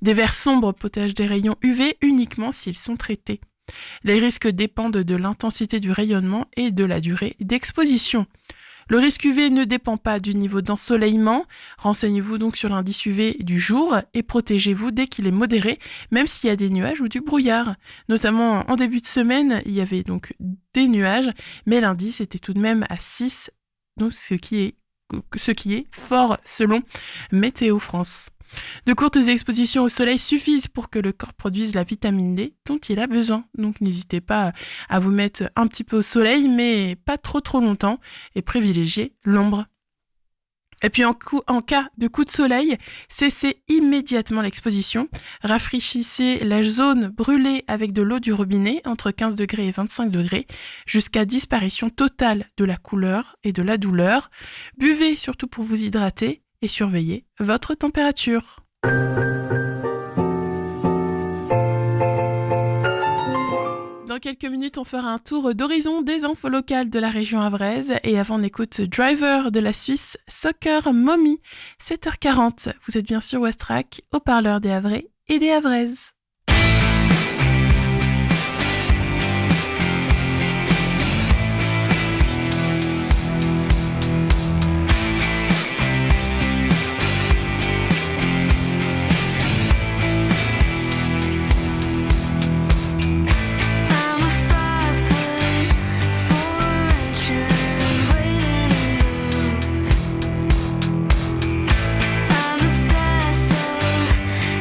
Des verres sombres protègent des rayons UV uniquement s'ils sont traités. Les risques dépendent de l'intensité du rayonnement et de la durée d'exposition. Le risque UV ne dépend pas du niveau d'ensoleillement. Renseignez-vous donc sur l'indice UV du jour et protégez-vous dès qu'il est modéré, même s'il y a des nuages ou du brouillard. Notamment en début de semaine, il y avait donc des nuages, mais l'indice était tout de même à 6. Donc ce qui est fort selon Météo France. De courtes expositions au soleil suffisent pour que le corps produise la vitamine D dont il a besoin. Donc n'hésitez pas à vous mettre un petit peu au soleil, mais pas trop longtemps, et privilégiez l'ombre. Et puis en cas de coup de soleil, cessez immédiatement l'exposition. Rafraîchissez la zone brûlée avec de l'eau du robinet entre 15 degrés et 25 degrés jusqu'à disparition totale de la couleur et de la douleur. Buvez surtout pour vous hydrater et surveillez votre température. Dans quelques minutes, on fera un tour d'horizon des infos locales de la région havraise. Et avant, on écoute Driver de la Suisse, Soccer Mommy, 7h40. Vous êtes bien sûr Westrack, haut-parleur des Havrais et des Havraises.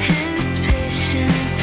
His patience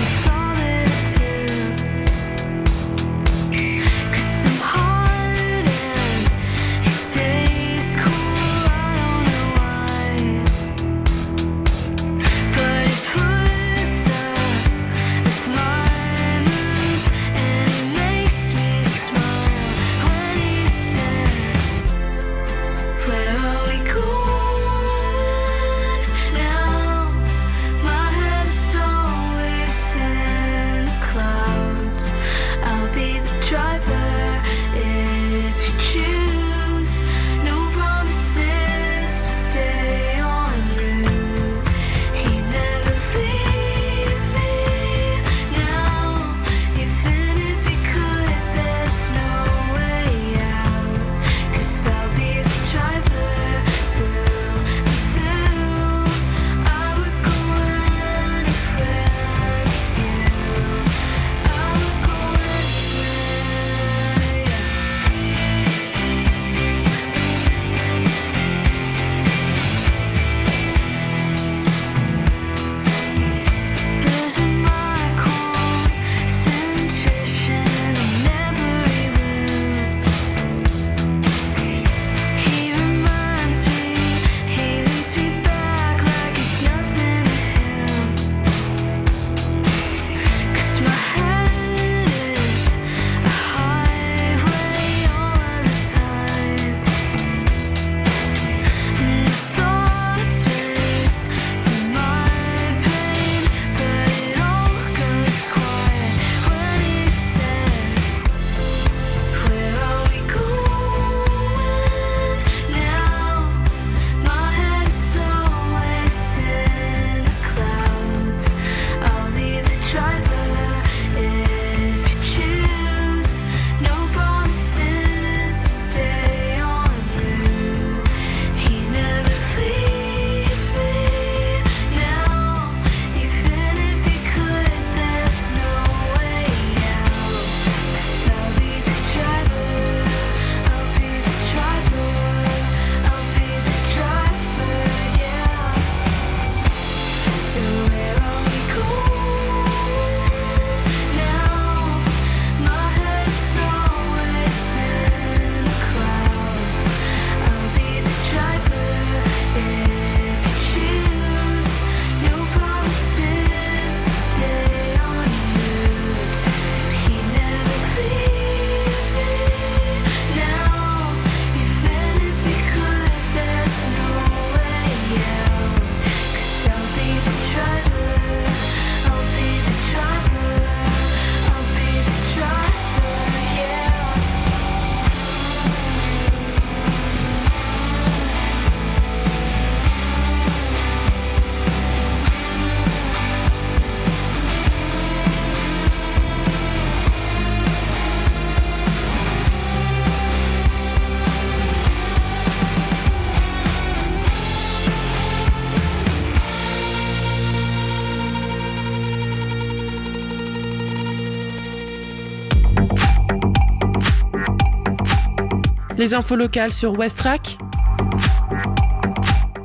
Les infos locales sur Westrack.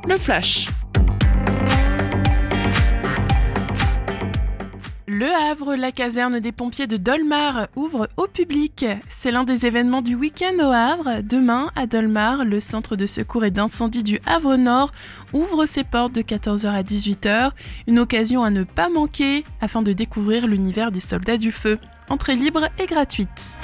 Le Flash. Le Havre, la caserne des pompiers de Dolmar ouvre au public. C'est l'un des événements du week-end au Havre. Demain, à Dolmar, le centre de secours et d'incendie du Havre-Nord ouvre ses portes de 14h à 18h. Une occasion à ne pas manquer afin de découvrir l'univers des soldats du feu. Entrée libre et gratuite.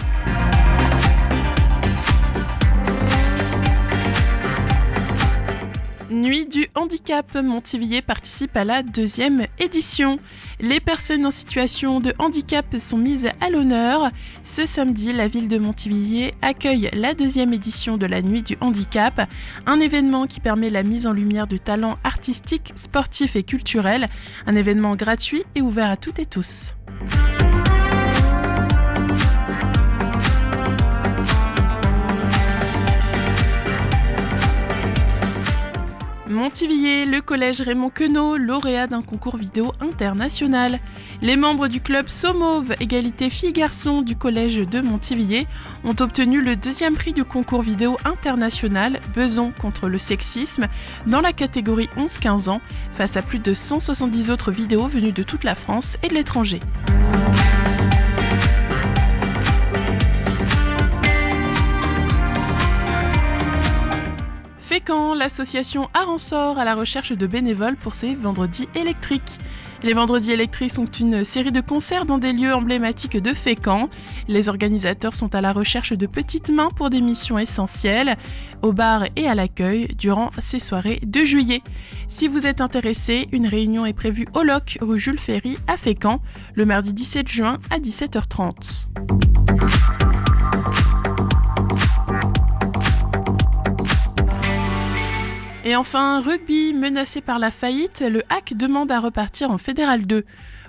Nuit du handicap, Montivilliers participe à la 2e édition. Les personnes en situation de handicap sont mises à l'honneur. Ce samedi, la ville de Montivilliers accueille la 2e édition de la Nuit du handicap, un événement qui permet la mise en lumière de talents artistiques, sportifs et culturels. Un événement gratuit et ouvert à toutes et tous. Montivilliers, le collège Raymond Queneau, lauréat d'un concours vidéo international. Les membres du club Saumauve, égalité filles-garçons du collège de Montivilliers, ont obtenu le 2e prix du concours vidéo international Beson contre le sexisme dans la catégorie 11-15 ans, face à plus de 170 autres vidéos venues de toute la France et de l'étranger. Fécamp, l'association Aransor à la recherche de bénévoles pour ses vendredis électriques. Les vendredis électriques sont une série de concerts dans des lieux emblématiques de Fécamp. Les organisateurs sont à la recherche de petites mains pour des missions essentielles, au bar et à l'accueil, durant ces soirées de juillet. Si vous êtes intéressé, une réunion est prévue au Loc, rue Jules Ferry, à Fécamp, le mardi 17 juin à 17h30. Et enfin, rugby, menacé par la faillite, le HAC demande à repartir en Fédéral 2.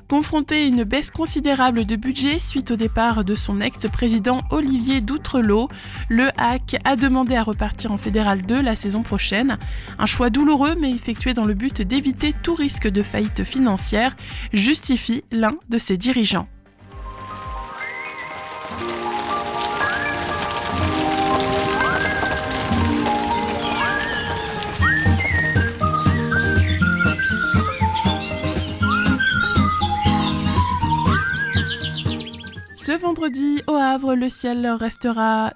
Confronté à une baisse considérable de budget suite au départ de son ex-président Olivier Doutrelau, le HAC a demandé à repartir en Fédéral 2 la saison prochaine. Un choix douloureux mais effectué dans le but d'éviter tout risque de faillite financière, justifie l'un de ses dirigeants. Ce vendredi, au Havre, le ciel restera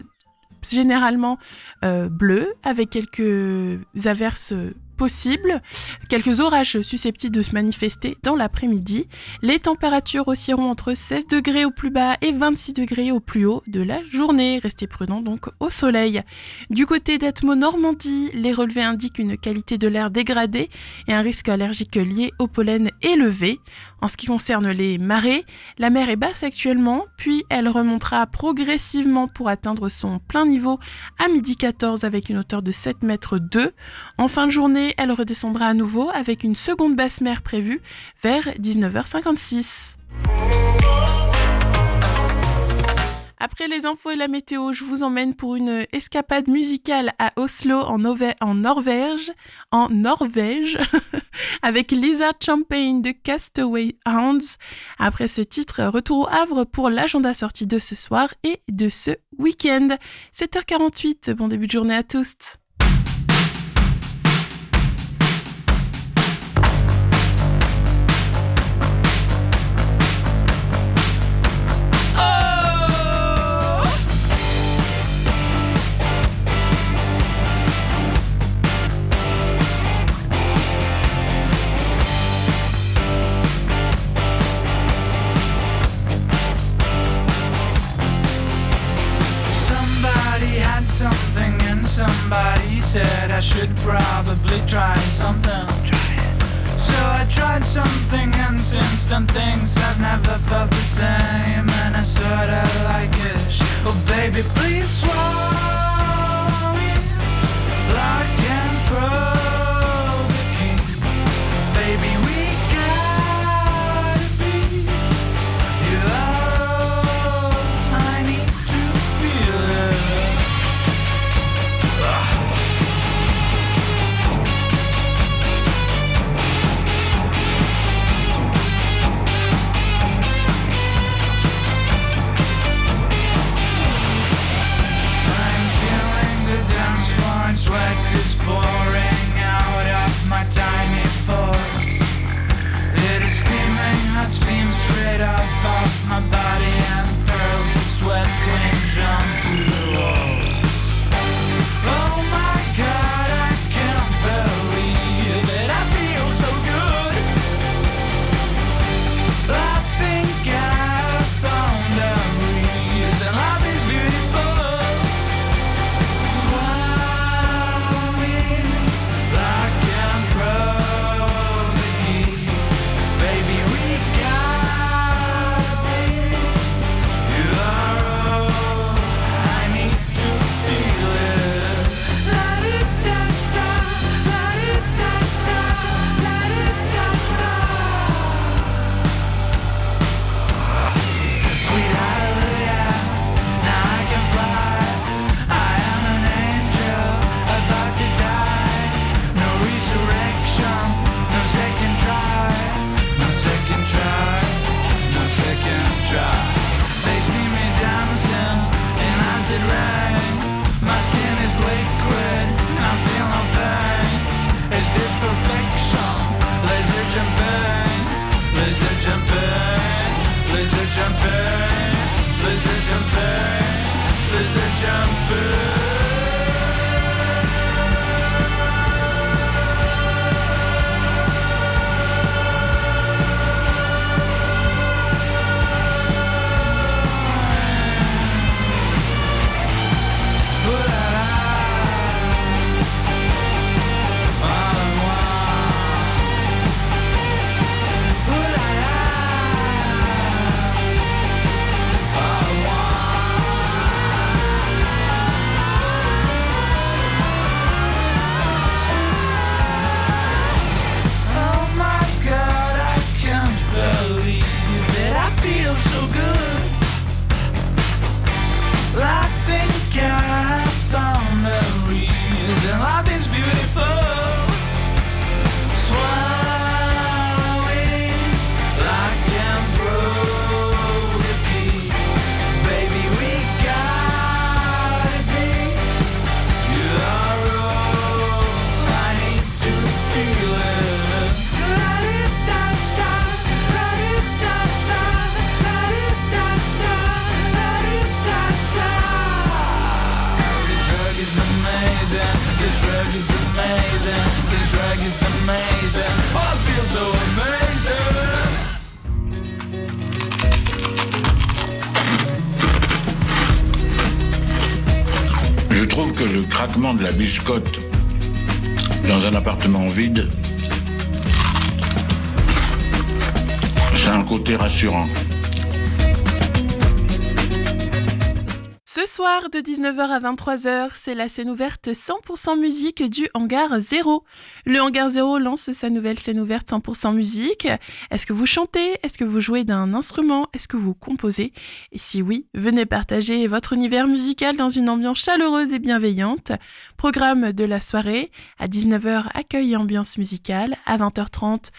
généralement bleu, avec quelques averses possibles, quelques orages susceptibles de se manifester dans l'après-midi. Les températures oscilleront entre 16 degrés au plus bas et 26 degrés au plus haut de la journée. Restez prudents donc au soleil. Du côté d'Atmo Normandie, les relevés indiquent une qualité de l'air dégradée et un risque allergique lié au pollen élevé. En ce qui concerne les marées, la mer est basse actuellement, puis elle remontera progressivement pour atteindre son plein niveau à 12h14 avec une hauteur de 7,2 mètres. En fin de journée, elle redescendra à nouveau avec une seconde basse mer prévue vers 19h56. Après les infos et la météo, je vous emmène pour une escapade musicale à Oslo en Norvège, avec Lizard Champagne de Castaway Hounds. Après ce titre, retour au Havre pour l'agenda sortie de ce soir et de ce week-end. 7h48, bon début de journée à tous. Somebody said I should probably try something. So I tried something and since then things have never felt the same. And I sorta like it. Oh baby, please swallow it. Lock and throw the key. Baby, we gotta be. You're all I need to feel it. trouve que le craquement de la biscotte dans un appartement vide, c'est un côté rassurant. Ce soir, de 19h à 23h, c'est la scène ouverte 100% musique du Hangar 0. Le Hangar 0 lance sa nouvelle scène ouverte 100% musique. Est-ce que vous chantez ? Est-ce que vous jouez d'un instrument ? Est-ce que vous composez ? Et si oui, venez partager votre univers musical dans une ambiance chaleureuse et bienveillante. Programme de la soirée, à 19h, accueil et ambiance musicale, à 20h30,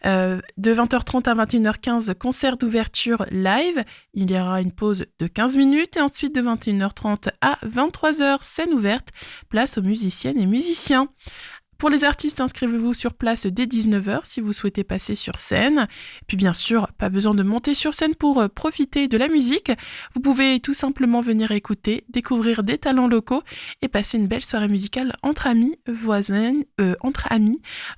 de 20h30 à 21h15, concert d'ouverture live. Il y aura une pause de 15 minutes et ensuite de 21h30 à 23h, scène ouverte, place aux musiciennes et musiciens. Pour les artistes, inscrivez-vous sur place dès 19h si vous souhaitez passer sur scène. Et puis bien sûr, pas besoin de monter sur scène pour profiter de la musique. Vous pouvez tout simplement venir écouter, découvrir des talents locaux et passer une belle soirée musicale entre amis, voisins,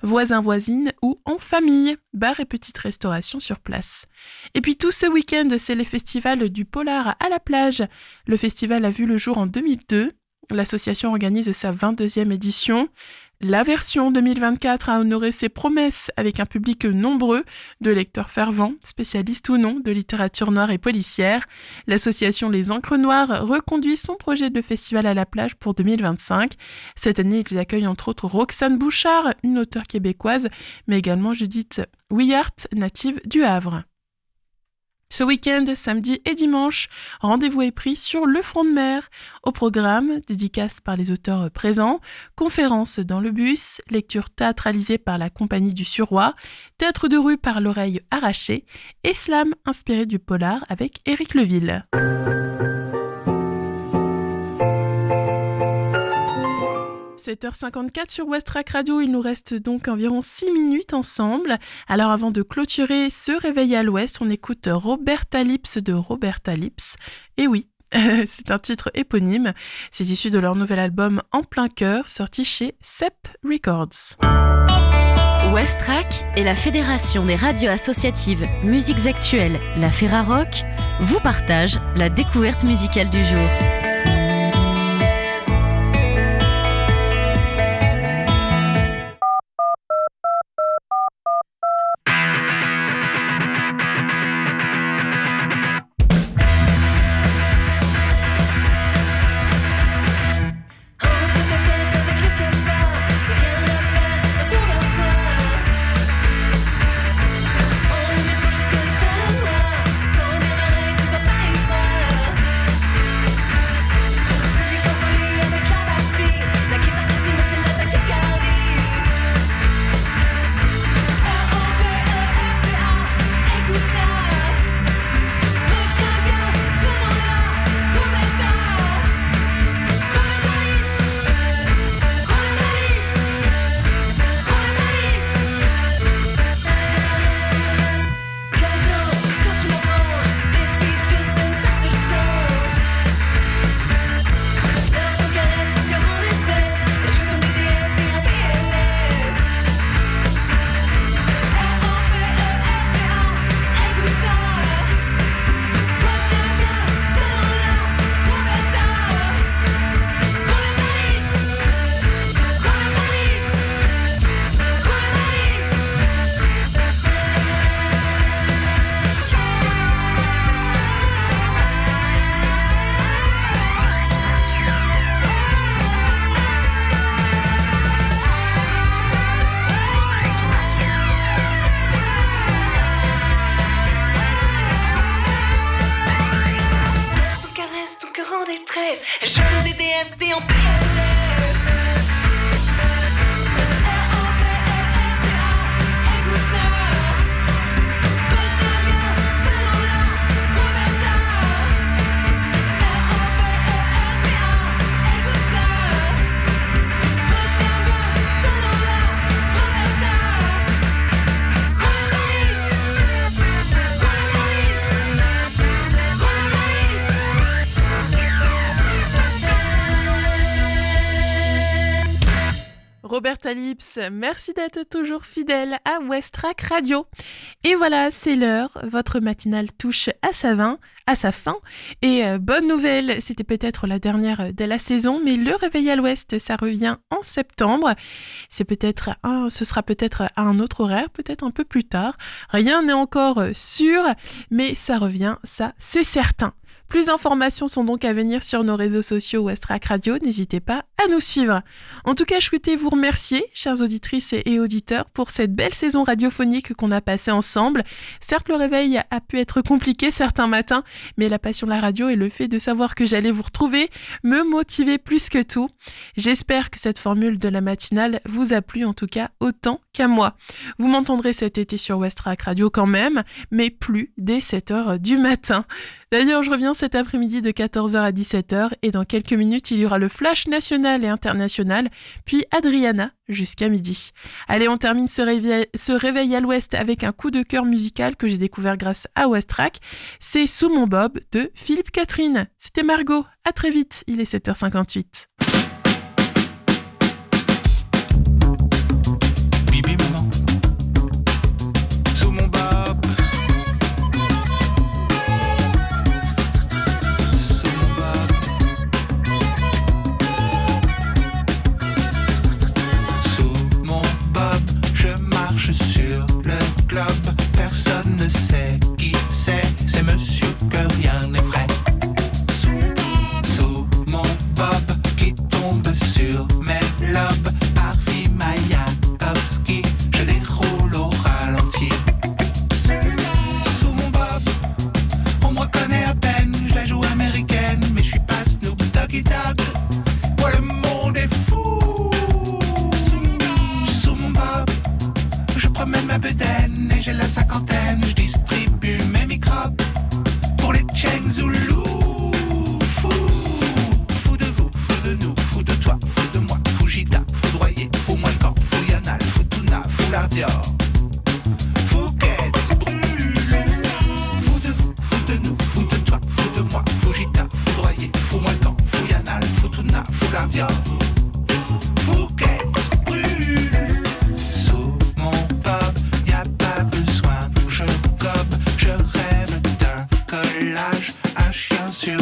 voisines ou en famille. Bar et petite restauration sur place. Et puis tout ce week-end, c'est le festival du Polar à la plage. Le festival a vu le jour en 2002. L'association organise sa 22e édition. La version 2024 a honoré ses promesses avec un public nombreux de lecteurs fervents, spécialistes ou non de littérature noire et policière. L'association Les Encres Noires reconduit son projet de festival à la plage pour 2025. Cette année, ils accueillent entre autres Roxane Bouchard, une auteure québécoise, mais également Judith Wihart, native du Havre. Ce week-end, samedi et dimanche, rendez-vous est pris sur le front de mer. Au programme, dédicaces par les auteurs présents, conférences dans le bus, lecture théâtralisée par la compagnie du Suroît, théâtre de rue par l'oreille arrachée et slam inspiré du polar avec Éric Leville. 7h54 sur Westrack Radio, il nous reste donc environ 6 minutes ensemble. Alors avant de clôturer ce réveil à l'ouest, on écoute Roberta Lips de Roberta Lips. Et oui, c'est un titre éponyme, c'est issu de leur nouvel album En plein cœur, sorti chez Cep Records. Westrack et la Fédération des radios associatives Musiques Actuelles, la Ferrarock, vous partagent la découverte musicale du jour. Roberta Lips, merci d'être toujours fidèle à Westrack Radio. Et voilà, c'est l'heure, votre matinale touche à sa fin. Et bonne nouvelle, c'était peut-être la dernière de la saison, mais le Réveil à l'Ouest, ça revient en septembre. Ce sera peut-être à un autre horaire, peut-être un peu plus tard. Rien n'est encore sûr, mais ça revient, ça c'est certain. Plus d'informations sont donc à venir sur nos réseaux sociaux Westrack Radio, n'hésitez pas à nous suivre. En tout cas, je souhaitais vous remercier, chères auditrices et auditeurs, pour cette belle saison radiophonique qu'on a passée ensemble. Certes, le réveil a pu être compliqué certains matins, mais la passion de la radio et le fait de savoir que j'allais vous retrouver me motivaient plus que tout. J'espère que cette formule de la matinale vous a plu, en tout cas autant qu'à moi. Vous m'entendrez cet été sur Westrack Radio quand même, mais plus dès 7h du matin. D'ailleurs, je reviens cet après-midi de 14h à 17h et dans quelques minutes, il y aura le flash national et international, puis Adriana jusqu'à midi. Allez, on termine ce réveil à l'Ouest avec un coup de cœur musical que j'ai découvert grâce à Westrack. C'est Sous mon bob de Philippe Catherine. C'était Margot. À très vite. Il est 7h58. Bibi maman, sous mon bob. Sous mon bob. Sous mon bob, je marche sur le globe. Personne ne sait qui c'est monsieur que rien n'est vrai. Sous mon bob qui tombe sur mes lobes. Harvey Mayakovsky, je déroule au ralenti. Sous mon bob, on me reconnaît à peine, je la joue américaine, mais je suis pas Snoop Doggy Dogg. Moi le monde est fou. Sous mon bob, je promène ma bedaine et j'ai la cinquantaine, je distribue mes microbes pour les Cheng Zulu. Fou, fou de vous, fou de nous, fou de toi, fou de moi, Fujita, foudroyé, fou moi le camp, fou Yanal, fou Tuna, fou Lardior. Fouquet brûle. Fou de vous, fou de nous, fou de toi, fou de moi, Fujita, foudroyé, fou moi le camp, fou Yanal, fou Tuna, fou Lardior. Fouquet brûle. Sous mon bob, y a pas besoin, je gobe, je rêve d'un collage, un chien sur